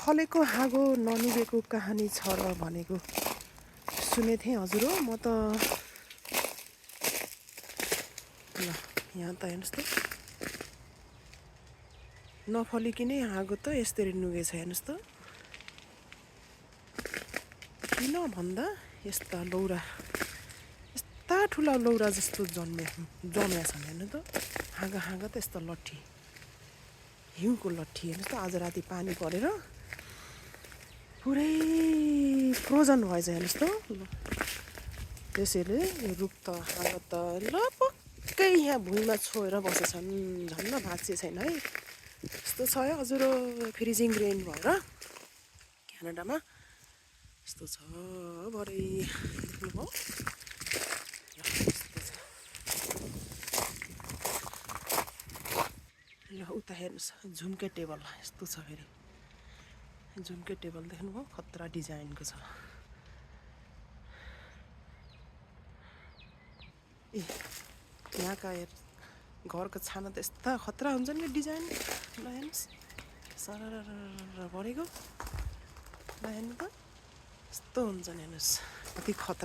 नफलेको हाँगो ननिभेको कहानी छ र भनेको सुनेको थिएँ हजुर हो। म त ल यहाँ त हेर्नुहोस् त नफलिकिनै हाँगो त यसरी नुगेछ हेर्नुहोस् त। किन भन्दा यस्ता लौरा यस्ता ठुला लौरा जस्तो जम्या छन् हेर्नु त। हाँगा हाँगा त यस्तो लट्ठी हिउँको लट्ठी हेर्नुहोस् त। आज राति पानी परेर पुरै फ्रोजन भएछ हेर्नुहोस् त। त्यसैले यो रुख त हाँगा त ल पक्कै यहाँ भुइँमा छोएर बसेछन्। झन्न भाँच्चे छैन है। यस्तो छ है हजुर फ्रिजिङ रेन भएर क्यानाडामा यस्तो छ भरे देख्नुभयो। ल उता हेर्नुहोस् झुम्के टेबल यस्तो छ। फेरि झुम्के टेबल देख्नुभयो खतरा डिजाइनको छ। ए यहाँका घरको छाना त यस्ता खतरा हुन्छन् नि डिजाइन। ल हेर्नुहोस् सरर परेको ल हेर्नु त यस्तो हुन्छन् हेर्नुहोस् कति खतरा।